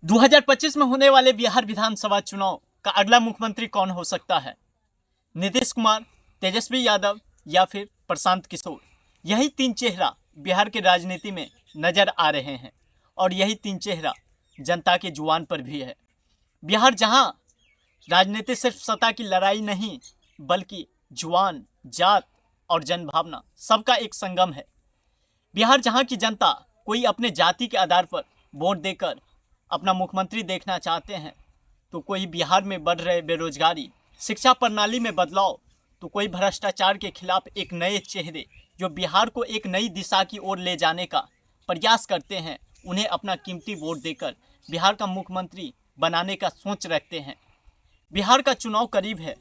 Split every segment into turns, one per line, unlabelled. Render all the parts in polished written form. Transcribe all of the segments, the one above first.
2025 में होने वाले बिहार विधानसभा चुनाव का अगला मुख्यमंत्री कौन हो सकता है? नीतीश कुमार, तेजस्वी यादव या फिर प्रशांत किशोर। यही तीन चेहरा बिहार की राजनीति में नजर आ रहे हैं और यही तीन चेहरा जनता के जुबान पर भी है। बिहार जहां राजनीति सिर्फ सत्ता की लड़ाई नहीं बल्कि जुबान, जात और जनभावना सबका एक संगम है। बिहार जहां की जनता कोई अपने जाति के आधार पर वोट देकर अपना मुख्यमंत्री देखना चाहते हैं, तो कोई बिहार में बढ़ रहे बेरोजगारी, शिक्षा प्रणाली में बदलाव, तो कोई भ्रष्टाचार के खिलाफ एक नए चेहरे जो बिहार को एक नई दिशा की ओर ले जाने का प्रयास करते हैं, उन्हें अपना कीमती वोट देकर बिहार का मुख्यमंत्री बनाने का सोच रखते हैं। बिहार का चुनाव करीब है।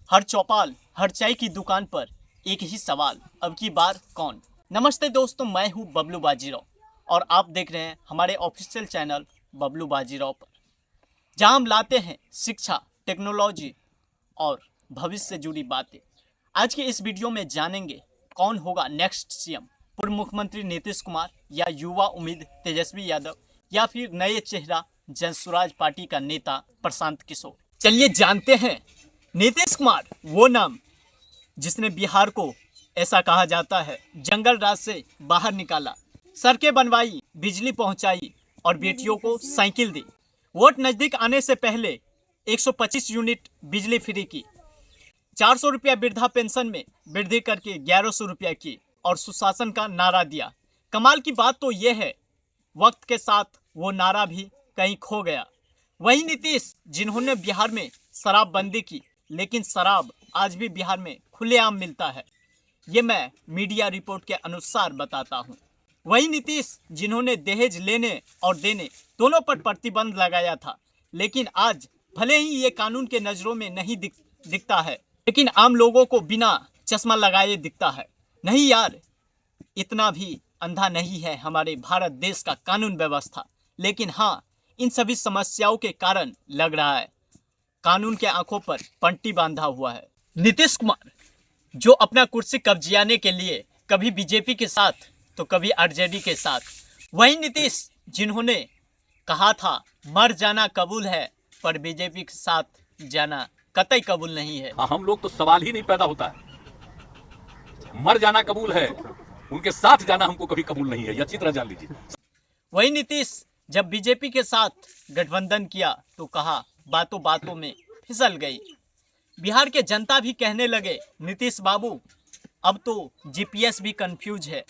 हर चौपाल, हर चाय की दुकान पर एक ही सवाल, अब की बार कौन? नमस्ते दोस्तों, मैं हूं बबलू बाजीराव और आप देख रहे हैं हमारे ऑफिशियल चैनल बबलू बाजीराव पर, जहां हम लाते हैं शिक्षा, टेक्नोलॉजी और भविष्य से जुड़ी बातें। आज के इस वीडियो में जानेंगे कौन होगा नेक्स्ट सीएम, पूर्व मुख्यमंत्री नीतीश कुमार या युवा उम्मीद तेजस्वी यादव या फिर नए चेहरा जनसुराज पार्टी का नेता प्रशांत किशोर। चलिए जानते हैं। नीतीश कुमार वो नाम जिसने बिहार को, ऐसा कहा जाता है, जंगल राज से बाहर निकाला, सड़कें बनवाई, बिजली पहुंचाई और बेटियों को साइकिल दी। वोट नजदीक आने से पहले 125 यूनिट बिजली फ्री की, 400 रुपया वृद्धा पेंशन में वृद्धि करके 1100 रुपया की और सुशासन का नारा दिया। कमाल की बात तो यह है, वक्त के साथ वो नारा भी कहीं खो गया। वही नीतीश जिन्होंने बिहार में शराबबंदी की, लेकिन शराब आज भी बिहार में खुलेआम मिलता है। ये मैं मीडिया रिपोर्ट के अनुसार बताता हूँ। वही नीतीश जिन्होंने दहेज लेने और देने दोनों पर प्रतिबंध लगाया था, लेकिन आज भले ही ये कानून के नजरों में नहीं दिखता है, लेकिन आम लोगों को बिना चश्मा लगाए दिखता है। नहीं यार, इतना भी अंधा नहीं है हमारे भारत देश का कानून व्यवस्था, लेकिन हाँ, इन सभी समस्याओं के कारण लग रहा है कानून के आंखों पर पट्टी बांधा हुआ है। नीतीश कुमार जो अपना कुर्सी कब्जियाने के लिए कभी बीजेपी के साथ तो कभी आरजेडी के साथ, वही नीतीश जिन्होंने कहा था मर जाना कबूल है पर बीजेपी के साथ जाना कतई कबूल नहीं है।
हम लोग तो सवाल ही नहीं पैदा होता है, मर जाना कबूल है, उनके साथ जाना हमको कभी कबूल नहीं है, यह अच्छी तरह जान लीजिए।
वही नीतीश जब बीजेपी के साथ गठबंधन किया तो कहा बातों बातों में फिसल गई। बिहार के जनता भी कहने लगे नीतीश बाबू अब तो जीपीएस भी कंफ्यूज है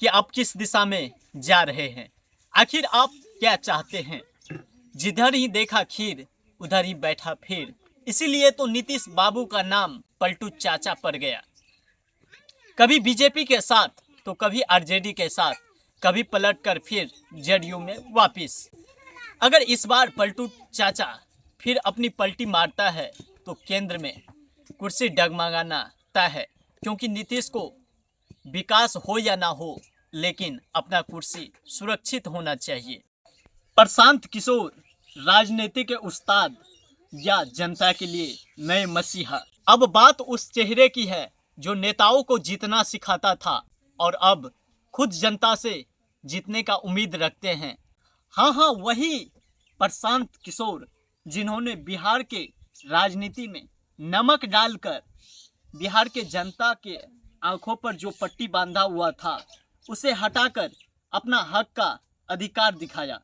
कि आप किस दिशा में जा रहे हैं। आखिर आप क्या चाहते हैं? जिधर ही देखा खीर उधर ही बैठा फिर। इसीलिए तो नीतीश बाबू का नाम पलटू चाचा पड़ गया। कभी बीजेपी के साथ तो कभी आरजेडी के साथ, कभी पलटकर फिर जेडीयू में वापिस। अगर इस बार पलटू चाचा फिर अपनी पलटी मारता है तो केंद्र में कुर्सी डगमगाना तय है, क्योंकि नीतीश को विकास हो या ना हो, लेकिन अपना कुर्सी सुरक्षित होना चाहिए। प्रशांत किशोर राजनीति के उस्ताद या जनता के लिए नए मसीहा। अब बात उस चेहरे की है जो नेताओं को जीतना सिखाता था और अब खुद जनता से जीतने का उम्मीद रखते हैं। हाँ, वही प्रशांत किशोर जिन्होंने बिहार के राजनीति में नमक डालकर बिहार के जनता के आंखों पर जो पट्टी बांधा हुआ था उसे हटाकर अपना हक का अधिकार दिखाया।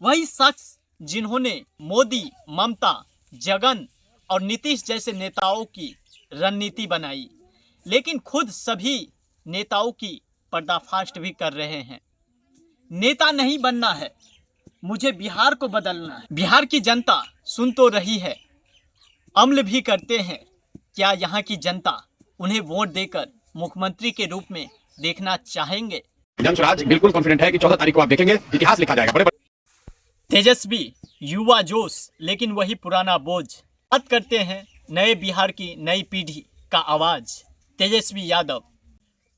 वही शख्स जिन्होंने मोदी, ममता, जगन और नीतीश जैसे नेताओं की रणनीति बनाई, लेकिन खुद सभी नेताओं की पर्दाफाश भी कर रहे हैं। नेता नहीं बनना है, मुझे बिहार को बदलना है। बिहार की जनता सुन तो रही है, अमल भी करते हैं। क्या यहाँ की जनता उन्हें वोट देकर मुख्यमंत्री के रूप में देखना चाहेंगे?
जनसुराज बिल्कुल कॉन्फिडेंट है कि 14 तारीख को आप देखेंगे इतिहास लिखा जाएगा। बड़े
तेजस्वी, युवा जोश, लेकिन वही पुराना बोझ। बात करते हैं नए बिहार की नई पीढ़ी का आवाज, तेजस्वी यादव।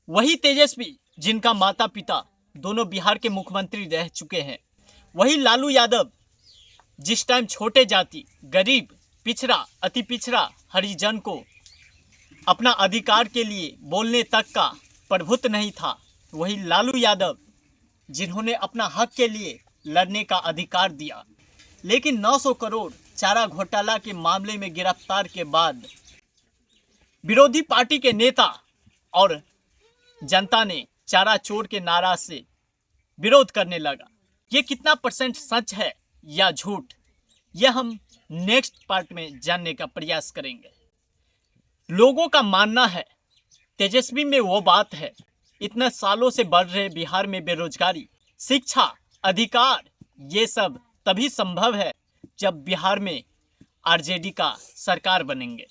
वही तेजस्वी जिनका माता पिता दोनों बिहार के मुख्यमंत्री रह चुके हैं। वही लालू यादव जिस टाइम छोटे जाति, गरीब, पिछड़ा, अति पिछड़ा, हरिजन को अपना अधिकार के लिए बोलने तक का प्रभुत्व नहीं था। वही लालू यादव जिन्होंने अपना हक के लिए लड़ने का अधिकार दिया। लेकिन 900 करोड़ चारा घोटाला के मामले में गिरफ्तार के बाद विरोधी पार्टी के नेता और जनता ने चारा चोर के नारा से विरोध करने लगा। ये कितना % सच है या झूठ, यह हम नेक्स्ट पार्ट में जानने का प्रयास करेंगे। लोगों का मानना है तेजस्वी में वो बात है, इतने सालों से बढ़ रहे बिहार में बेरोजगारी, शिक्षा, अधिकार, ये सब तभी संभव है जब बिहार में आरजेडी का सरकार बनेंगे,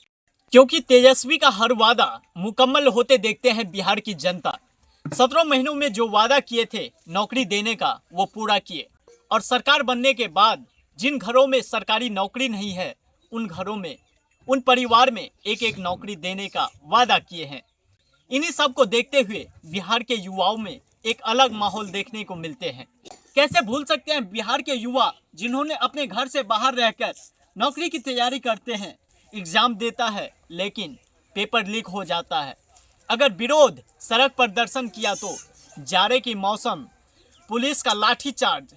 क्योंकि तेजस्वी का हर वादा मुकम्मल होते देखते हैं बिहार की जनता। 17 महीनों में जो वादा किए थे नौकरी देने का, वो पूरा किए। और सरकार बनने के बाद जिन घरों में सरकारी नौकरी नहीं है, उन घरों में, उन परिवार में एक एक नौकरी देने का वादा किए हैं। इन्हीं सब को देखते हुए बिहार के युवाओं में एक अलग माहौल देखने को मिलते हैं। कैसे भूल सकते हैं बिहार के युवा जिन्होंने अपने घर से बाहर रहकर नौकरी की तैयारी करते हैं, एग्जाम देता है लेकिन पेपर लीक हो जाता है। अगर विरोध सड़क पर दर्शन किया तो जाड़े की मौसम, पुलिस का लाठीचार्ज,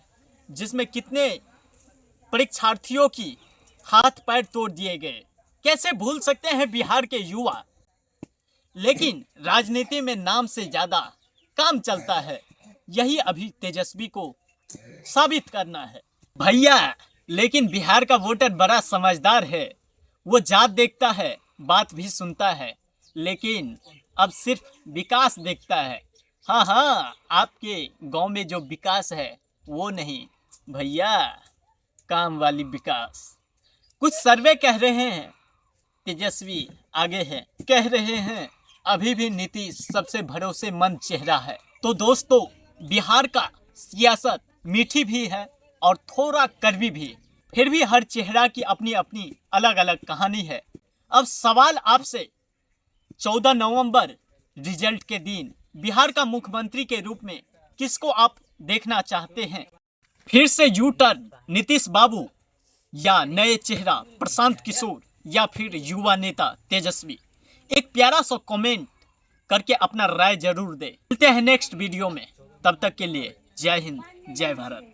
जिसमें कितने परीक्षार्थियों की हाथ पैर तोड़ दिए गए। कैसे भूल सकते हैं बिहार के युवा। लेकिन राजनीति में नाम से ज्यादा काम चलता है, यही अभी तेजस्वी को साबित करना है भैया। लेकिन बिहार का वोटर बड़ा समझदार है, वो जात देखता है, बात भी सुनता है, लेकिन अब सिर्फ विकास देखता है। हाँ हाँ, आपके गांव में जो विकास है वो नहीं भैया, काम वाली विकास। कुछ सर्वे कह रहे हैं तेजस्वी आगे है, कह रहे हैं अभी भी नीतीश सबसे भरोसेमंद चेहरा है। तो दोस्तों, बिहार का सियासत मीठी भी है और थोड़ा कड़वी भी, फिर भी हर चेहरा की अपनी अपनी अलग अलग कहानी है। अब सवाल आपसे, 14 नवंबर रिजल्ट के दिन बिहार का मुख्यमंत्री के रूप में किसको आप देखना चाहते हैं? फिर से यू टर्न नीतीश बाबू, या नए चेहरा प्रशांत किशोर, या फिर युवा नेता तेजस्वी? एक प्यारा सा कमेंट करके अपना राय जरूर दे। मिलते हैं नेक्स्ट वीडियो में, तब तक के लिए जय हिंद, जय भारत।